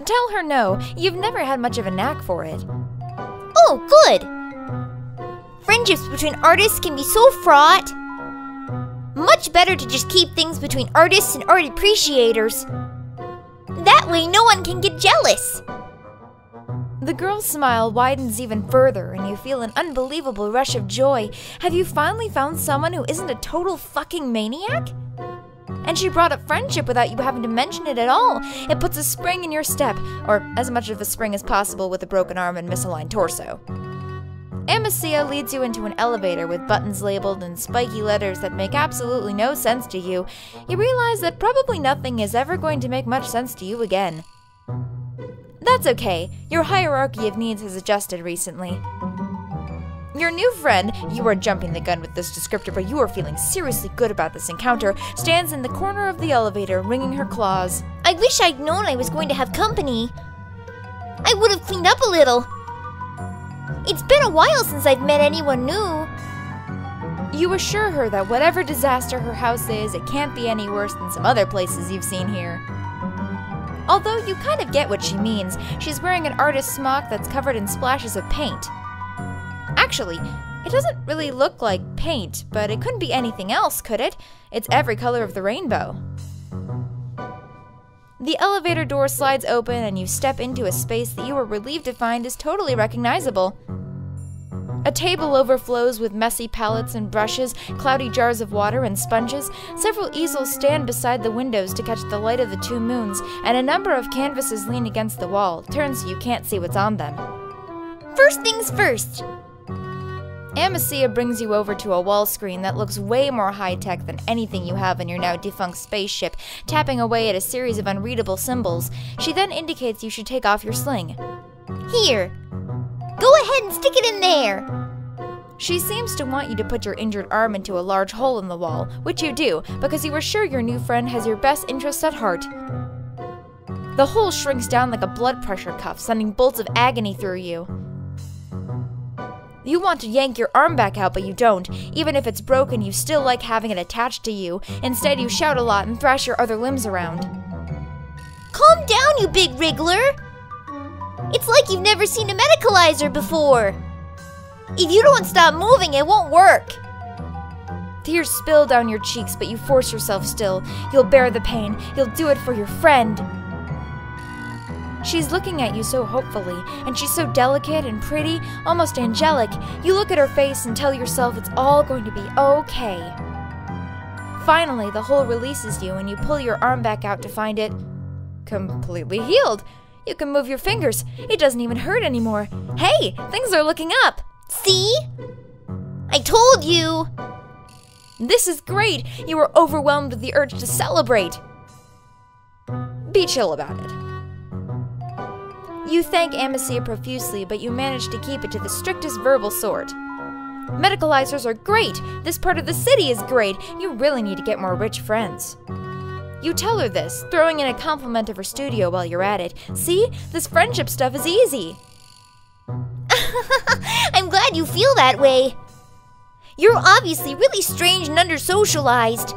Tell her no, you've never had much of a knack for it. Oh, good! Friendships between artists can be so fraught. Much better to just keep things between artists and art appreciators. That way no one can get jealous. The girl's smile widens even further and you feel an unbelievable rush of joy. Have you finally found someone who isn't a total fucking maniac? And she brought up friendship without you having to mention it at all. It puts a spring in your step, or as much of a spring as possible with a broken arm and misaligned torso. Amisia leads you into an elevator with buttons labeled in spiky letters that make absolutely no sense to you. You realize that probably nothing is ever going to make much sense to you again. That's okay, your hierarchy of needs has adjusted recently. Your new friend, you are jumping the gun with this descriptor, but you are feeling seriously good about this encounter, stands in the corner of the elevator, wringing her claws. I wish I'd known I was going to have company. I would have cleaned up a little. It's been a while since I've met anyone new. You assure her that whatever disaster her house is, it can't be any worse than some other places you've seen here. Although you kind of get what she means, she's wearing an artist's smock that's covered in splashes of paint. Actually, it doesn't really look like paint, but it couldn't be anything else, could it? It's every color of the rainbow. The elevator door slides open and you step into a space that you were relieved to find is totally recognizable. A table overflows with messy palettes and brushes, cloudy jars of water and sponges. Several easels stand beside the windows to catch the light of the two moons, and a number of canvases lean against the wall, turned so you can't see what's on them. First things first. Amisia brings you over to a wall screen that looks way more high-tech than anything you have in your now defunct spaceship, tapping away at a series of unreadable symbols. She then indicates you should take off your sling. Here. Go ahead and stick it in there. She seems to want you to put your injured arm into a large hole in the wall, which you do, because you are sure your new friend has your best interests at heart. The hole shrinks down like a blood pressure cuff, sending bolts of agony through you. You want to yank your arm back out, but you don't. Even if it's broken, you still like having it attached to you. Instead, you shout a lot and thrash your other limbs around. Calm down, you big wriggler! It's like you've never seen a medicalizer before. If you don't stop moving, it won't work. Tears spill down your cheeks, but you force yourself still. You'll bear the pain. You'll do it for your friend. She's looking at you so hopefully, and she's so delicate and pretty, almost angelic. You look at her face and tell yourself it's all going to be okay. Finally, the hole releases you and you pull your arm back out to find it completely healed. You can move your fingers. It doesn't even hurt anymore. Hey, things are looking up. See? I told you. This is great. You are overwhelmed with the urge to celebrate. Be chill about it. You thank Amisia profusely, but you manage to keep it to the strictest verbal sort. Medicalizers are great. This part of the city is great. You really need to get more rich friends. You tell her this, throwing in a compliment of her studio while you're at it. See? This friendship stuff is easy. I'm glad you feel that way. You're obviously really strange and under-socialized.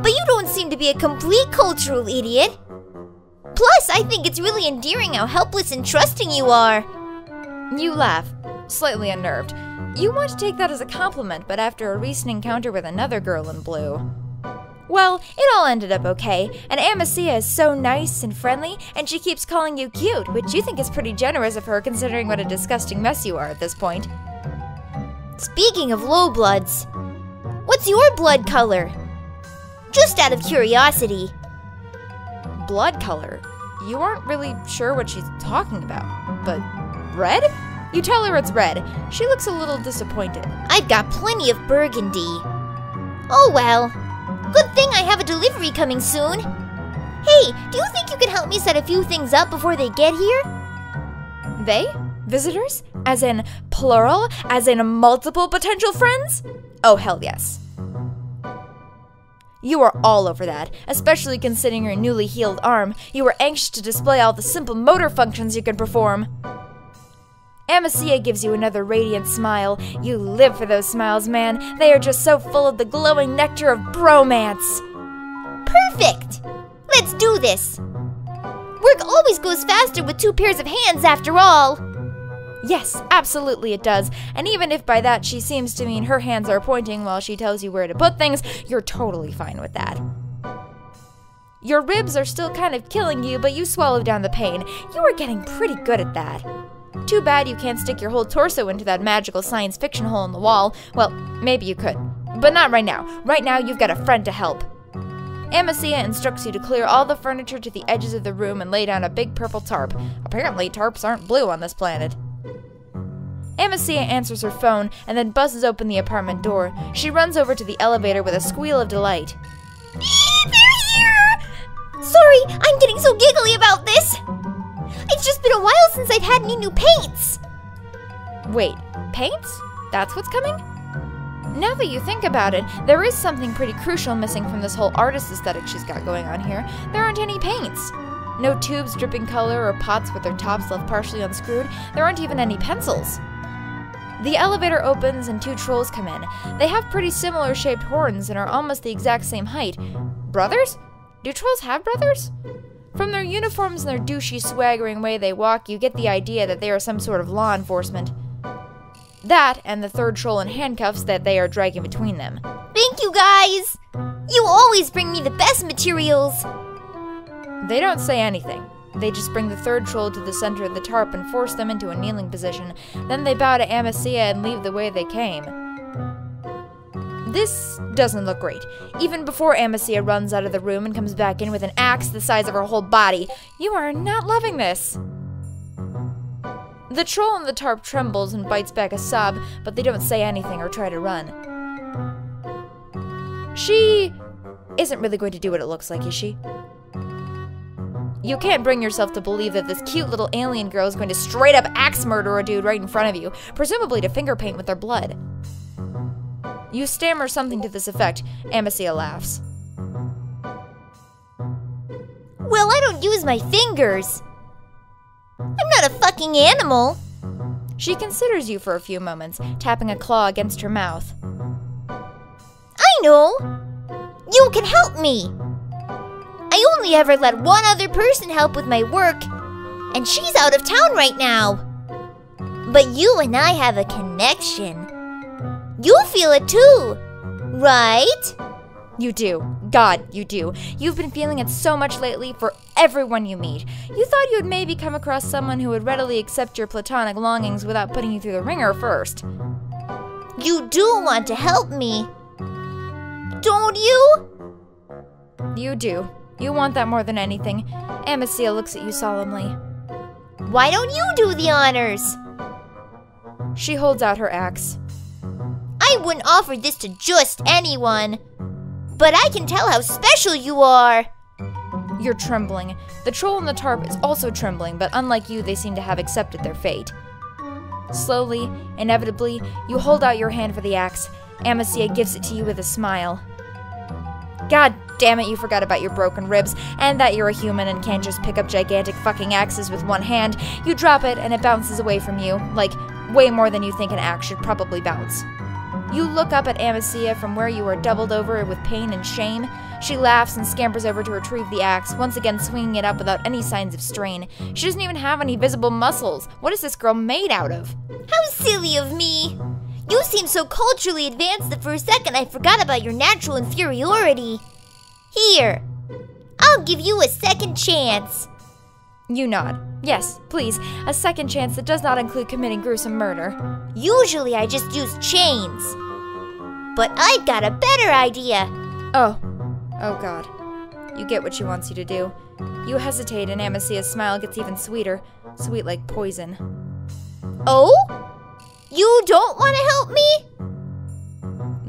But you don't seem to be a complete cultural idiot. Plus, I think it's really endearing how helpless and trusting you are. You laugh, slightly unnerved. You want to take that as a compliment, but after a recent encounter with another girl in blue. Well, it all ended up okay, and Amisia is so nice and friendly, and she keeps calling you cute, which you think is pretty generous of her considering what a disgusting mess you are at this point. Speaking of low bloods, what's your blood color? Just out of curiosity. Blood color? You aren't really sure what she's talking about, but red? You tell her it's red. She looks a little disappointed. I've got plenty of burgundy. Oh well. Good thing I have a delivery coming soon. Hey, do you think you can help me set a few things up before they get here? They? Visitors? As in plural? As in multiple potential friends? Oh, hell yes. You are all over that, especially considering your newly healed arm. You are anxious to display all the simple motor functions you can perform. Amisia gives you another radiant smile. You live for those smiles, man. They are just so full of the glowing nectar of bromance. Perfect! Let's do this. Work always goes faster with 2 pairs of hands after all. Yes, absolutely it does. And even if by that she seems to mean her hands are pointing while she tells you where to put things, you're totally fine with that. Your ribs are still kind of killing you, but you swallow down the pain. You are getting pretty good at that. Too bad you can't stick your whole torso into that magical science fiction hole in the wall. Well, maybe you could, but not right now. Right now you've got a friend to help. Amisia instructs you to clear all the furniture to the edges of the room and lay down a big purple tarp. Apparently tarps aren't blue on this planet. Amisia answers her phone and then buzzes open the apartment door. She runs over to the elevator with a squeal of delight. They're here! Sorry, I'm getting so giggly about this. It's just been a while since I've had any new paints. Wait, paints? That's what's coming? Now that you think about it, there is something pretty crucial missing from this whole artist aesthetic she's got going on here. There aren't any paints. No tubes dripping color or pots with their tops left partially unscrewed. There aren't even any pencils. The elevator opens and 2 trolls come in. They have pretty similar shaped horns and are almost the exact same height. Brothers? Do trolls have brothers? From their uniforms and their douchey, swaggering way they walk, you get the idea that they are some sort of law enforcement. That, and the 3rd troll in handcuffs that they are dragging between them. Thank you, guys! You always bring me the best materials! They don't say anything. They just bring the 3rd troll to the center of the tarp and force them into a kneeling position. Then they bow to Amisia and leave the way they came. This doesn't look great. Even before Amisia runs out of the room and comes back in with an axe the size of her whole body, you are not loving this. The troll on the tarp trembles and bites back a sob, but they don't say anything or try to run. She isn't really going to do what it looks like, is she? You can't bring yourself to believe that this cute little alien girl is going to straight up axe murder a dude right in front of you, presumably to finger paint with their blood. You stammer something to this effect. Amisia laughs. Well, I don't use my fingers. I'm not a fucking animal. She considers you for a few moments, tapping a claw against her mouth. I know. You can help me. I only ever let one other person help with my work, and she's out of town right now. But you and I have a connection. You feel it too, right? You do. God, you do. You've been feeling it so much lately for everyone you meet. You thought you would maybe come across someone who would readily accept your platonic longings without putting you through the ringer first. You do want to help me, don't you? You do. You want that more than anything. Amisia looks at you solemnly. Why don't you do the honors? She holds out her axe. I wouldn't offer this to just anyone, but I can tell how special you are. You're trembling. The troll on the tarp is also trembling, but unlike you, they seem to have accepted their fate. Slowly, inevitably, you hold out your hand for the axe. Amisia gives it to you with a smile. God damn it, you forgot about your broken ribs, and that you're a human and can't just pick up gigantic fucking axes with one hand. You drop it, and it bounces away from you, like way more than you think an axe should probably bounce. You look up at Amisia from where you are doubled over with pain and shame. She laughs and scampers over to retrieve the axe, once again swinging it up without any signs of strain. She doesn't even have any visible muscles. What is this girl made out of? How silly of me! You seem so culturally advanced that for a second I forgot about your natural inferiority. Here, I'll give you a second chance. You nod. Yes, please, a second chance that does not include committing gruesome murder. Usually I just use chains, but I've got a better idea. Oh God. You get what she wants you to do. You hesitate and Amisia's smile gets even sweeter, sweet like poison. Oh? You don't want to help me?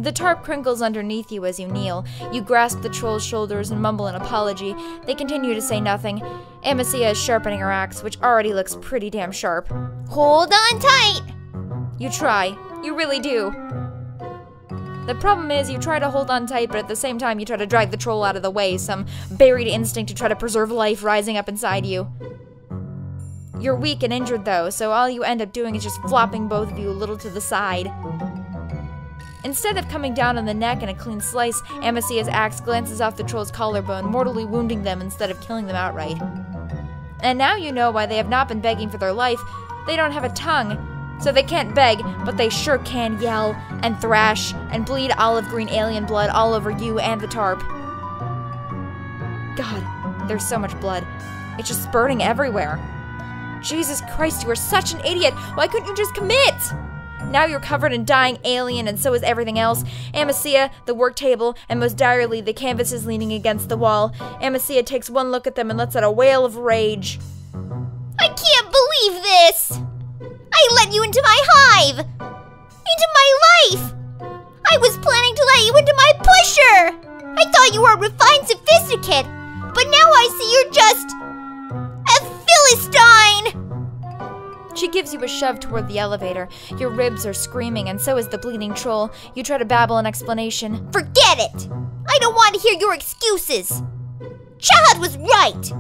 The tarp crinkles underneath you as you kneel. You grasp the troll's shoulders and mumble an apology. They continue to say nothing. Amisia is sharpening her axe, which already looks pretty damn sharp. Hold on tight. You try. You really do. The problem is you try to hold on tight, but at the same time you try to drag the troll out of the way, some buried instinct to try to preserve life rising up inside you. You're weak and injured though, so all you end up doing is just flopping both of you a little to the side. Instead of coming down on the neck in a clean slice, Amisia's axe glances off the troll's collarbone, mortally wounding them instead of killing them outright. And now you know why they have not been begging for their life. They don't have a tongue, so they can't beg, but they sure can yell and thrash and bleed olive green alien blood all over you and the tarp. God, there's so much blood. It's just spurting everywhere. Jesus Christ, you are such an idiot. Why couldn't you just commit? Now you're covered in dying alien, and so is everything else. Amisia, the work table, and most direly, the canvases leaning against the wall. Amisia takes one look at them and lets out a wail of rage. I can't believe this! I let you into my hive! Into my life! I was planning to let you into my pusher! I thought you were a refined sophisticate, but now I see you're just a Philistine! She gives you a shove toward the elevator. Your ribs are screaming, and so is the bleeding troll. You try to babble an explanation. Forget it! I don't want to hear your excuses! Chad was right!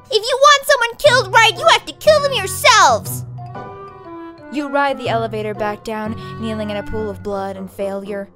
If you want someone killed right, you have to kill them yourselves! You ride the elevator back down, kneeling in a pool of blood and failure.